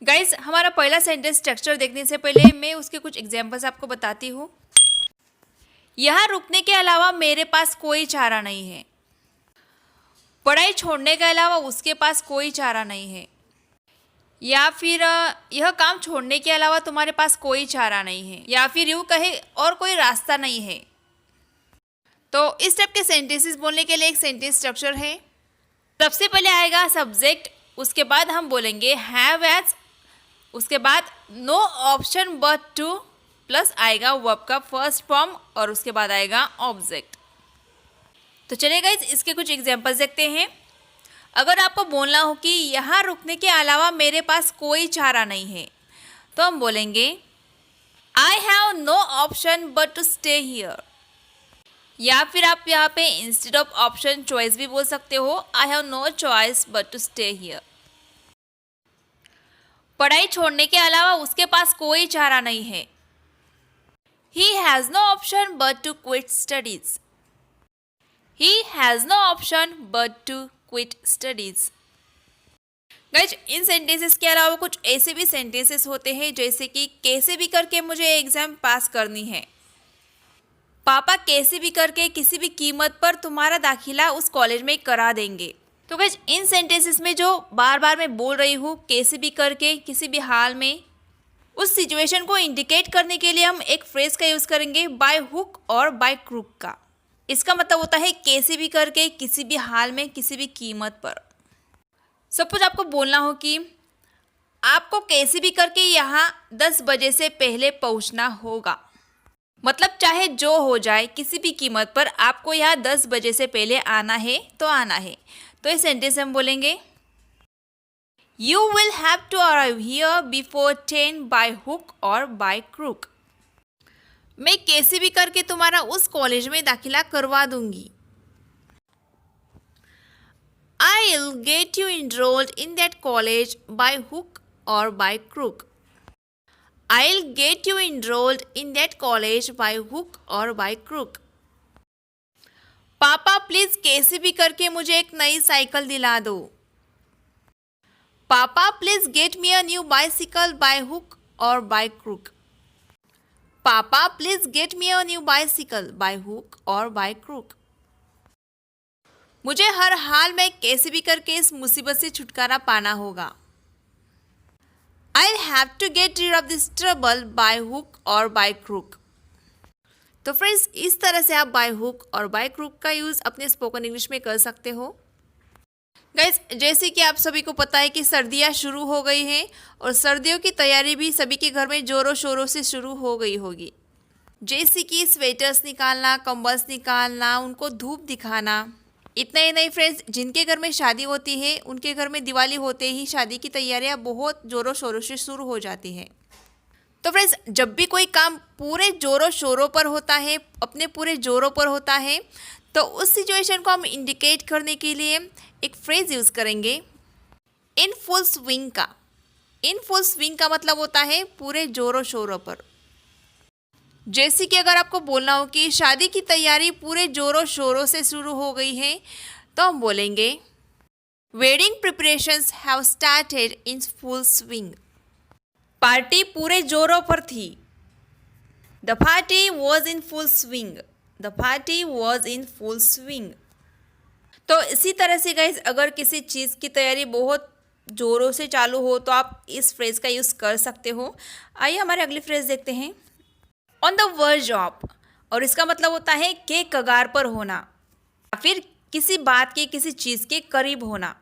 Guys, हमारा पहला sentence structure देखने से पहले मैं उसके कुछ एग्जांपल्स आपको बताती हूँ। यहाँ रुकने के अलावा मेरे पास कोई चारा नहीं है। पढ़ाई छोड़ने के अलावा उसके पास कोई चारा नहीं है। या फिर यह काम छोड़ने के अलावा तुम्हारे पास कोई चारा नहीं है। या फिर यूँ कहे और कोई रास्ता नहीं है। तो इस टाइप के सेंटेंसेस बोलने के लिए एक सेंटेंस स्ट्रक्चर है। सबसे पहले आएगा सब्जेक्ट, उसके बाद हम बोलेंगे हैव एज, उसके बाद no option but to, plus आएगा वर्ब का फर्स्ट फॉर्म और उसके बाद आएगा ऑब्जेक्ट। तो चलिए गाइस, इसके कुछ एग्जांपल्स देखते हैं। अगर आपको बोलना हो कि यहाँ रुकने के अलावा मेरे पास कोई चारा नहीं है, तो हम बोलेंगे I have no option but to stay here. या फिर आप यहाँ पे इंस्टेड ऑफ ऑप्शन चॉइस भी बोल सकते हो, I have no choice but to stay here. पढ़ाई छोड़ने के अलावा उसके पास कोई चारा नहीं है। He has no option but to quit studies. He has no option but to quit studies. Guys, in sentences के अलावा कुछ ऐसे भी सेंटेंसेस होते हैं जैसे कि कैसे भी करके मुझे एग्जाम पास करनी है। पापा कैसे भी करके किसी भी कीमत पर तुम्हारा दाखिला उस कॉलेज में करा देंगे। तो गाइज, इन सेंटेंसेस में जो बार बार मैं बोल रही हूँ कैसे भी करके किसी भी हाल में, उस सिचुएशन को इंडिकेट करने के लिए हम एक फ्रेज का यूज़ करेंगे बाय हुक और बाय क्रूक का। इसका मतलब होता है कैसे भी करके किसी भी हाल में किसी भी कीमत पर। सपोज आपको बोलना हो कि आपको कैसे भी करके यहाँ 10 बजे से पहले पहुँचना होगा। मतलब चाहे जो हो जाए किसी भी कीमत पर आपको यहाँ 10 बजे से पहले आना है तो आना है। तो इस सेंटेंस हम बोलेंगे You will have to arrive here before 10 by hook or by crook. मैं कैसे भी करके तुम्हारा उस कॉलेज में दाखिला करवा दूंगी। I'll get you enrolled in that college by hook or by crook. I'll get you enrolled in that college by hook or by crook. पापा प्लीज कैसे भी करके मुझे एक नई साइकिल दिला दो। पापा please get me a new bicycle by hook और बाय क्रूक। पापा please get me a new bicycle by hook और बाय क्रूक। मुझे हर हाल में कैसे भी करके इस मुसीबत से छुटकारा पाना होगा। I'll have to get rid of this trouble by hook or by crook. तो फ्रेंड्स, इस तरह से आप बाय हुक और बाय क्रूक का यूज़ अपने स्पोकन इंग्लिश में कर सकते हो। गाइज, जैसे कि आप सभी को पता है कि सर्दियाँ शुरू हो गई हैं और सर्दियों की तैयारी भी सभी के घर में ज़ोरों शोरों से शुरू हो गई होगी। जैसे कि स्वेटर्स निकालना, कंबल्स निकालना, उनको धूप दिखाना। इतना ही नहीं फ्रेंड्स, जिनके घर में शादी होती है उनके घर में दिवाली होते ही शादी की तैयारियाँ बहुत ज़ोरों शोरों से शुरू हो जाती हैं। तो फ्रेंड्स, जब भी कोई काम पूरे ज़ोरों शोरों पर होता है, अपने पूरे ज़ोरों पर होता है, तो उस सिचुएशन को हम इंडिकेट करने के लिए एक फ्रेज यूज़ करेंगे इन फुल स्विंग का। इन फुल स्विंग का मतलब होता है पूरे जोरों शोरों पर। जैसे कि अगर आपको बोलना हो कि शादी की तैयारी पूरे जोरों शोरों से शुरू हो गई है, तो हम बोलेंगे wedding preparations have started in full swing. Party पूरे जोरों पर थी। The party was in full swing. The party was in full swing. तो इसी तरह से गाइज, अगर किसी चीज़ की तैयारी बहुत ज़ोरों से चालू हो तो आप इस फ्रेज़ का यूज़ कर सकते हो। आइए हमारे अगली फ्रेज़ देखते हैं, ऑन द वर्ज ऑफ। और इसका मतलब होता है के कगार पर होना या फिर किसी बात के, किसी चीज़ के करीब होना।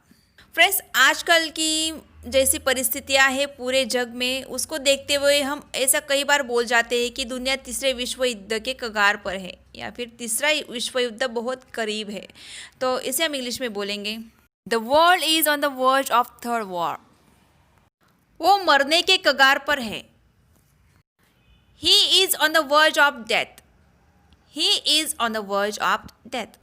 फ्रेंड्स, आजकल की जैसी परिस्थितियां हैं पूरे जग में, उसको देखते हुए हम ऐसा कई बार बोल जाते हैं कि दुनिया तीसरे विश्व युद्ध के कगार पर है या फिर तीसरा विश्व युद्ध बहुत करीब है। तो इसे हम इंग्लिश में बोलेंगे the world is on the verge of third war. वो मरने के कगार पर है। He is on the verge of death. He is on the verge of death.